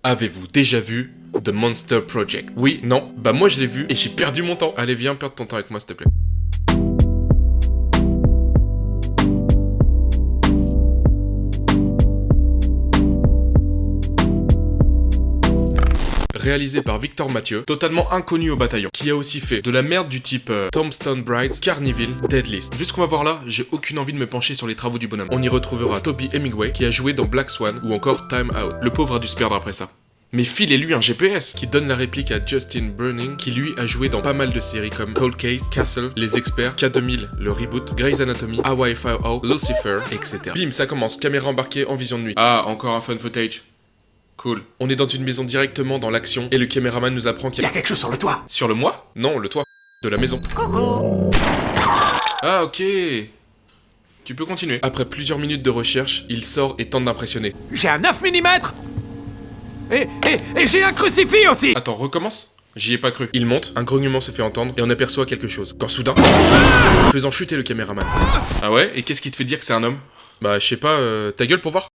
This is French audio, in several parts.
Avez-vous déjà vu The Monster Project? Oui, non, bah moi je l'ai vu et j'ai perdu mon temps. Allez, viens perdre ton temps avec moi s'il te plaît. Réalisé par Victor Mathieu, totalement inconnu au bataillon, qui a aussi fait de la merde du type Tombstone Brides, Carniville, Deadlist. Vu ce qu'on va voir là, j'ai aucune envie de me pencher sur les travaux du bonhomme. On y retrouvera Toby Hemingway, qui a joué dans Black Swan, ou encore Time Out. Le pauvre a dû se perdre après ça. Mais filez-lui un GPS qui donne la réplique à Justin Browning, qui lui a joué dans pas mal de séries comme Cold Case, Castle, Les Experts, K2000, le reboot, Grey's Anatomy, Hawaii Five-O, Lucifer, etc. Bim, ça commence, caméra embarquée en vision de nuit. Ah, encore un fun footage. Cool. On est dans une maison directement dans l'action et le caméraman nous apprend qu'il y a quelque chose sur le toit. Sur le moi? Non, le toit de la maison. Coucou. Ah, ok. Tu peux continuer. Après plusieurs minutes de recherche, il sort et tente d'impressionner. J'ai un 9 mm. Et j'ai un crucifix aussi. Attends, recommence. J'y ai pas cru. Il monte, un grognement se fait entendre et on aperçoit quelque chose. Quand soudain, faisant chuter le caméraman. Ah ouais? Et qu'est-ce qui te fait dire que c'est un homme? Bah, je sais pas, ta gueule pour voir.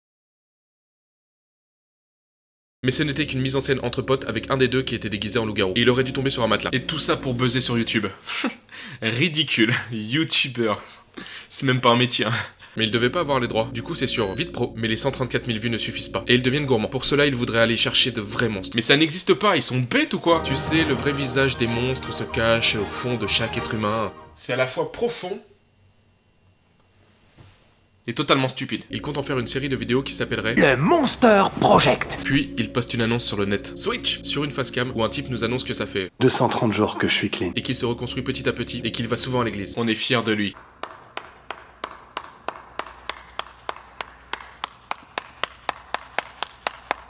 Mais ce n'était qu'une mise en scène entre potes avec un des deux qui était déguisé en loup-garou. Et il aurait dû tomber sur un matelas. Et tout ça pour buzzer sur YouTube. Ridicule. YouTubeur. C'est même pas un métier, hein. Mais il devait pas avoir les droits. Du coup, c'est sur VidPro. Mais les 134 000 vues ne suffisent pas. Et ils deviennent gourmands. Pour cela, ils voudraient aller chercher de vrais monstres. Mais ça n'existe pas, ils sont bêtes ou quoi? Tu sais, le vrai visage des monstres se cache au fond de chaque être humain. C'est à la fois profond et totalement stupide. Il compte en faire une série de vidéos qui s'appellerait le Monster Project. Puis il poste une annonce sur le net. Switch sur une facecam où un type nous annonce que ça fait 230 jours que je suis clean. Et qu'il se reconstruit petit à petit et qu'il va souvent à l'église. On est fiers de lui.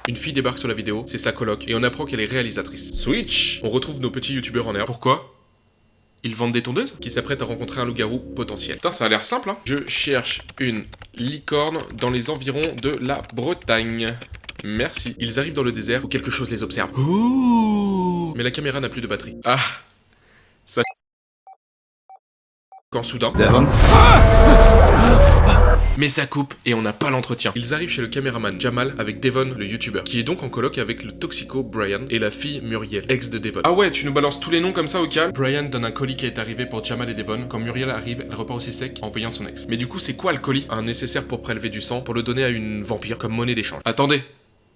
Une fille débarque sur la vidéo, c'est sa coloc, et on apprend qu'elle est réalisatrice. Switch. On retrouve nos petits youtubeurs en air. Pourquoi? Ils vendent des tondeuses qui s'apprêtent à rencontrer un loup-garou potentiel. Putain, ça a l'air simple, hein. Je cherche une licorne dans les environs de la Bretagne. Merci. Ils arrivent dans le désert où quelque chose les observe. Ouh. Mais la caméra n'a plus de batterie. Ah. Ça... Quand soudain... Mais ça coupe et on n'a pas l'entretien. Ils arrivent chez le caméraman Jamal avec Devon, le youtubeur, qui est donc en coloc avec le toxico Brian et la fille Muriel, ex de Devon. Ah ouais, tu nous balances tous les noms comme ça au calme? Brian donne un colis qui est arrivé pour Jamal et Devon. Quand Muriel arrive, elle repart aussi sec en voyant son ex. Mais du coup, c'est quoi le colis? Un nécessaire pour prélever du sang pour le donner à une vampire comme monnaie d'échange. Attendez,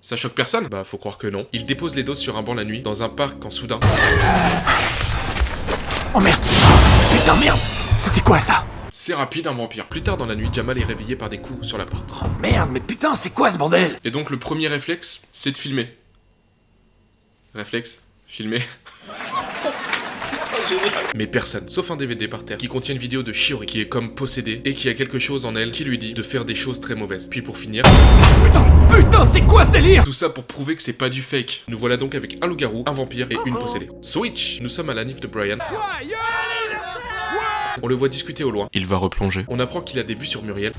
ça choque personne? Bah, faut croire que non. Il dépose les doses sur un banc la nuit, dans un parc, quand soudain... Oh merde! Putain, merde! C'était quoi ça? C'est rapide, un vampire. Plus tard dans la nuit, Jamal est réveillé par des coups sur la porte. Oh merde, mais putain, c'est quoi ce bordel? Et donc le premier réflexe, c'est de filmer. Réflexe, filmer. Putain, génial. Mais personne, sauf un DVD par terre, qui contient une vidéo de Shiori, qui est comme possédée, et qui a quelque chose en elle qui lui dit de faire des choses très mauvaises. Puis pour finir... Putain, c'est quoi ce délire? Tout ça pour prouver que c'est pas du fake. Nous voilà donc avec un loup-garou, un vampire et une possédée. Switch. Nous sommes à la nif de Brian. On le voit discuter au loin. Il va replonger. On apprend qu'il a des vues sur Muriel.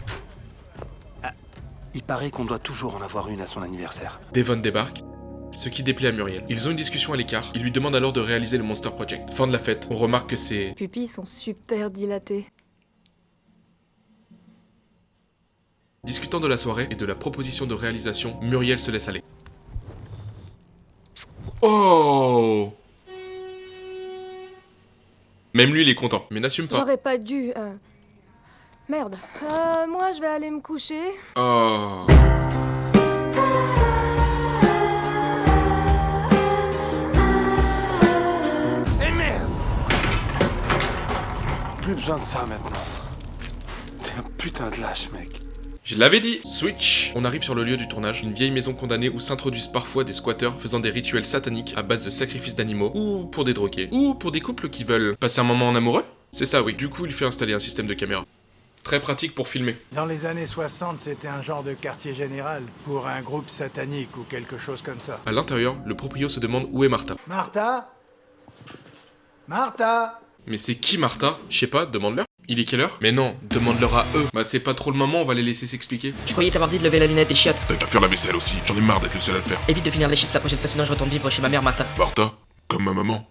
Il paraît qu'on doit toujours en avoir une à son anniversaire. Devon débarque, ce qui déplaît à Muriel. Ils ont une discussion à l'écart. Il lui demande alors de réaliser le Monster Project. Fin de la fête. On remarque que ses pupilles sont super dilatées. Discutant de la soirée et de la proposition de réalisation, Muriel se laisse aller. Oh! Même lui, il est content, mais n'assume pas. J'aurais pas dû... Merde. Moi, je vais aller me coucher. Oh. Eh merde! Plus besoin de ça maintenant. T'es un putain de lâche, mec. Je l'avais dit. Switch. On arrive sur le lieu du tournage, une vieille maison condamnée où s'introduisent parfois des squatteurs faisant des rituels sataniques à base de sacrifices d'animaux, ou pour des drogués, ou pour des couples qui veulent passer un moment en amoureux. C'est ça, oui. Du coup, il fait installer un système de caméra. Très pratique pour filmer. Dans les années 60, c'était un genre de quartier général pour un groupe satanique ou quelque chose comme ça. À l'intérieur, le proprio se demande où est Martha. Martha? Martha? Mais c'est qui Martha? Je sais pas, demande-leur. Il est quelle heure? Mais non, demande-leur à eux. Bah c'est pas trop le moment, on va les laisser s'expliquer. Je croyais t'avoir dit de lever la lunette des chiottes. T'as qu'à faire la vaisselle aussi, j'en ai marre d'être le seul à le faire. Évite de finir les chips la prochaine fois, sinon je retourne vivre chez ma mère, Martha. Martha, comme ma maman.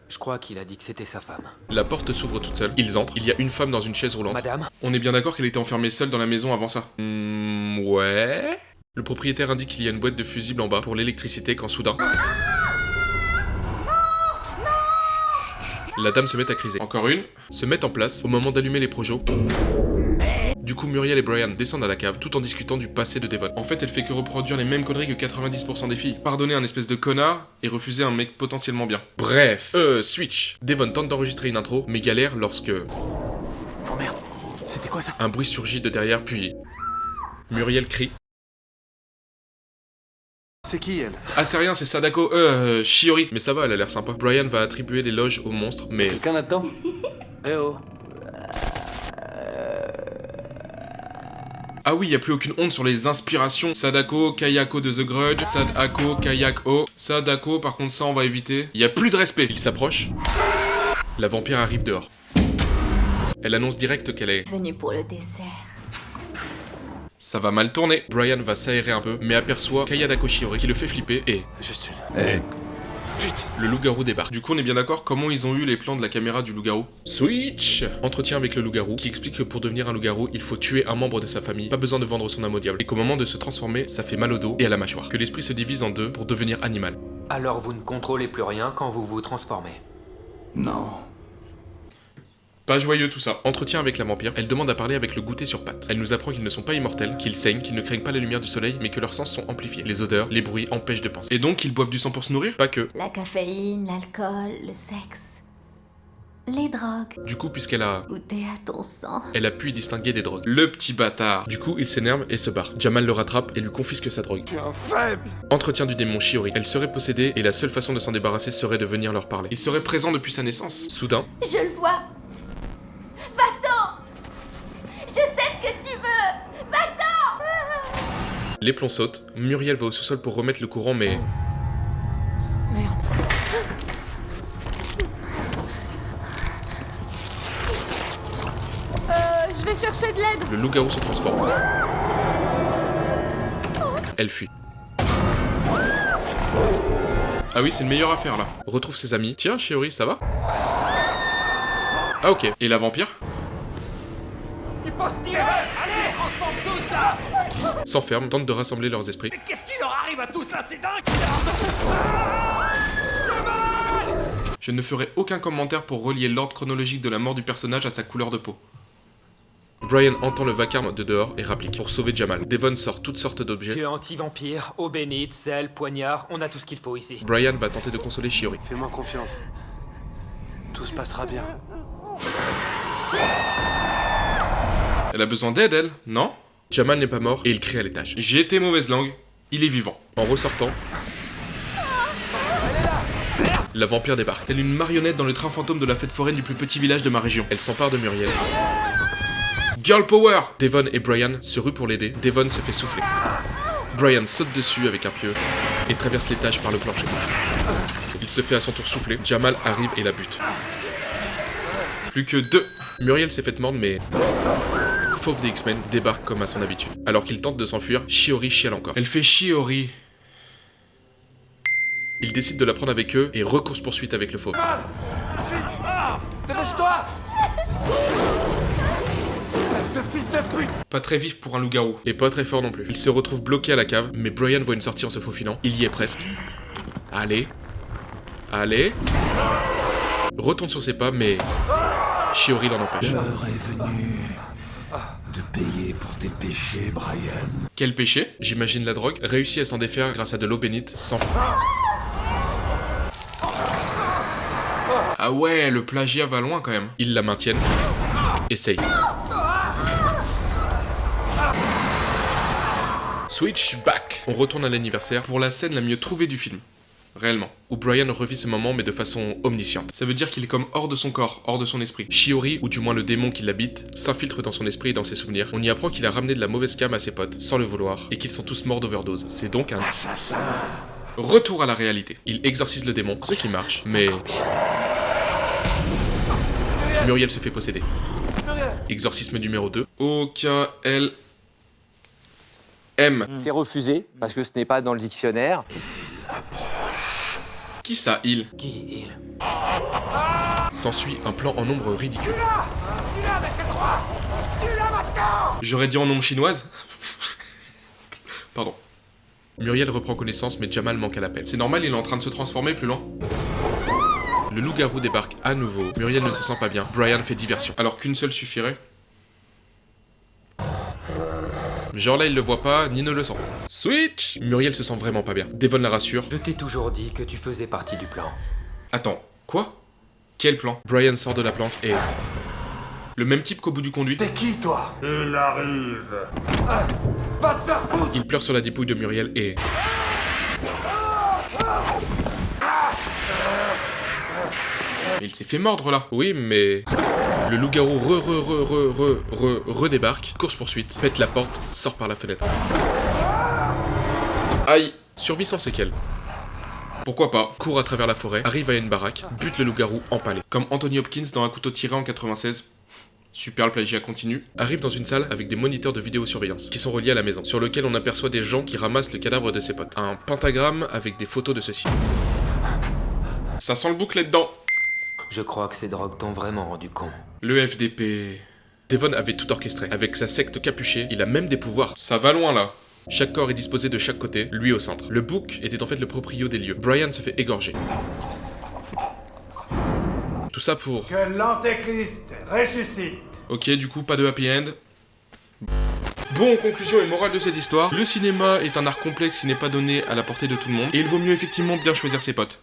Je Je crois qu'il a dit que c'était sa femme. La porte s'ouvre toute seule, ils entrent, il y a une femme dans une chaise roulante. Madame? On est bien d'accord qu'elle était enfermée seule dans la maison avant ça. Ouais. Le propriétaire indique qu'il y a une boîte de fusibles en bas pour l'électricité quand soudain... La dame se met à criser. Encore une, se met en place au moment d'allumer les projos. Du coup, Muriel et Brian descendent à la cave tout en discutant du passé de Devon. En fait, elle fait que reproduire les mêmes conneries que 90% des filles. Pardonner un espèce de connard et refuser un mec potentiellement bien. Bref, switch. Devon tente d'enregistrer une intro, mais galère lorsque... Oh merde, c'était quoi ça? Un bruit surgit de derrière, puis... Muriel crie. C'est qui elle? Ah c'est rien, c'est Sadako, Shiori. Mais ça va, elle a l'air sympa. Brian va attribuer les loges au monstre, mais... Quelqu'un là-dedans? Eh oh. Ah oui, y a plus aucune honte sur les inspirations. Sadako, Kayako de The Grudge, Sadako, Kayako. Sadako, par contre ça on va éviter. Y a plus de respect. Il s'approche. La vampire arrive dehors. Elle annonce direct qu'elle est... Venu pour le dessert. Ça va mal tourner. Brian va s'aérer un peu, mais aperçoit Kayadako Shiori qui le fait flipper et... Juste une... Eh. Putain. Le loup-garou débarque. Du coup, on est bien d'accord comment ils ont eu les plans de la caméra du loup-garou. Switch. Entretien avec le loup-garou qui explique que pour devenir un loup-garou, il faut tuer un membre de sa famille, pas besoin de vendre son âme au diable. Et qu'au moment de se transformer, ça fait mal au dos et à la mâchoire. Que l'esprit se divise en deux pour devenir animal. Alors vous ne contrôlez plus rien quand vous vous transformez. Non. Pas joyeux tout ça. Entretien avec la vampire, elle demande à parler avec le goûter sur pattes. Elle nous apprend qu'ils ne sont pas immortels, qu'ils saignent, qu'ils ne craignent pas la lumière du soleil, mais que leurs sens sont amplifiés. Les odeurs, les bruits empêchent de penser. Et donc qu'ils boivent du sang pour se nourrir? Pas que. La caféine, l'alcool, le sexe, les drogues. Du coup, puisqu'elle a... Goûter à ton sang. Elle a pu y distinguer des drogues. Le petit bâtard. Du coup, il s'énerve et se barre. Jamal le rattrape et lui confisque sa drogue. Je suis un faible. Entretien du démon Shiori. Elle serait possédée et la seule façon de s'en débarrasser serait de venir leur parler. Il serait présent depuis sa naissance. Soudain, Je le vois. Va-t'en. Je sais ce que tu veux. Va-t'en. les plombs sautent. Muriel va au sous-sol pour remettre le courant, mais... Merde. Je vais chercher de l'aide. Le loup-garou se transforme. Elle fuit. Ah oui, c'est une meilleure affaire là. Retrouve ses amis. Tiens, Shiori, ça va? Ah ok. Et la vampire? Il faut se tirer! Allez, transforme tous là! S'enferme, tente de rassembler leurs esprits. Mais qu'est-ce qui leur arrive à tous là? C'est dingue! Je ne ferai aucun commentaire pour relier l'ordre chronologique de la mort du personnage à sa couleur de peau. Brian entend le vacarme de dehors et rapplique pour sauver Jamal. Devon sort toutes sortes d'objets. Dieu anti-vampire, eau bénite, sel, poignard, on a tout ce qu'il faut ici. Brian va tenter de consoler Shiori. Fais-moi confiance. Tout se passera bien. Elle a besoin d'aide, elle, non? Jamal n'est pas mort et il crie à l'étage. J'ai été mauvaise langue, il est vivant. En ressortant, la vampire débarque. Telle une marionnette dans le train fantôme de la fête foraine du plus petit village de ma région. Elle s'empare de Muriel. Girl power! Devon et Brian se ruent pour l'aider. Devon se fait souffler. Brian saute dessus avec un pieu et traverse l'étage par le plancher. Il se fait à son tour souffler. Jamal arrive et la bute. Plus que 2. Muriel s'est faite mordre, mais... Fauve des X-Men débarque comme à son habitude. Alors qu'il tente de s'enfuir, Shiori chiale encore. Elle fait Shiori. Il décide de la prendre avec eux et recourse-poursuite avec le fauve. Dépêche-toi! Espèce de fils de pute! Pas très vif pour un loup-garou, et pas très fort non plus. Il se retrouve bloqué à la cave, mais Brian voit une sortie en se faufilant. Il y est presque. Allez. Allez. Retourne sur ses pas, mais... Shiori l'en empêche. L'heure est venue de payer pour tes péchés, Brian. Quel péché? J'imagine la drogue. Réussit à s'en défaire grâce à de l'eau bénite, sans... Ah ouais, le plagiat va loin quand même. Ils la maintiennent. Essaye. Switch back. On retourne à l'anniversaire pour la scène la mieux trouvée du film. Réellement. Où Brian revit ce moment mais de façon omnisciente. Ça veut dire qu'il est comme hors de son corps, hors de son esprit. Shiori, ou du moins le démon qui l'habite, s'infiltre dans son esprit et dans ses souvenirs. On y apprend qu'il a ramené de la mauvaise cam à ses potes, sans le vouloir, et qu'ils sont tous morts d'overdose. C'est donc un... Retour à la réalité. Il exorcise le démon, ce qui marche, mais... Muriel se fait posséder. Exorcisme numéro 2. O-K-L... M. C'est refusé, parce que ce n'est pas dans le dictionnaire. Qui ça, il? Qui il? S'ensuit un plan en ombre ridicule. J'aurais dit en ombre chinoise. Pardon. Muriel reprend connaissance, mais Jamal manque à l'appel. C'est normal, il est en train de se transformer plus loin. Le loup-garou débarque à nouveau. Muriel ne se sent pas bien. Brian fait diversion. Alors qu'une seule suffirait. Genre là, il le voit pas, ni ne le sent. Switch! Muriel se sent vraiment pas bien. Devon la rassure. Je t'ai toujours dit que tu faisais partie du plan. Attends, quoi? Quel plan? Brian sort de la planque et... Le même type qu'au bout du conduit. T'es qui, toi? Il arrive. Va te faire foutre! Il pleure sur la dépouille de Muriel et... Il s'est fait mordre là. Oui, mais... Le loup-garou redébarque, course-poursuite, pète la porte, sort par la fenêtre. Aïe! Survie sans séquelles. Pourquoi pas? Court à travers la forêt, arrive à une baraque, bute le loup-garou empalé. Comme Anthony Hopkins dans Un couteau tiré en 96. Super, le plagiat continue. Arrive dans une salle avec des moniteurs de vidéosurveillance qui sont reliés à la maison, sur lequel on aperçoit des gens qui ramassent le cadavre de ses potes. Un pentagramme avec des photos de ceux-ci. Ça sent le bouclet dedans. Je crois que ces drogues t'ont vraiment rendu con. Le FDP... Devon avait tout orchestré. Avec sa secte capuchée, il a même des pouvoirs. Ça va loin là. Chaque corps est disposé de chaque côté, lui au centre. Le bouc était en fait le proprio des lieux. Brian se fait égorger. Tout ça pour... Que l'antéchrist ressuscite! Ok, du coup, pas de happy end. Bon, conclusion et morale de cette histoire. Le cinéma est un art complexe qui n'est pas donné à la portée de tout le monde. Et il vaut mieux effectivement bien choisir ses potes.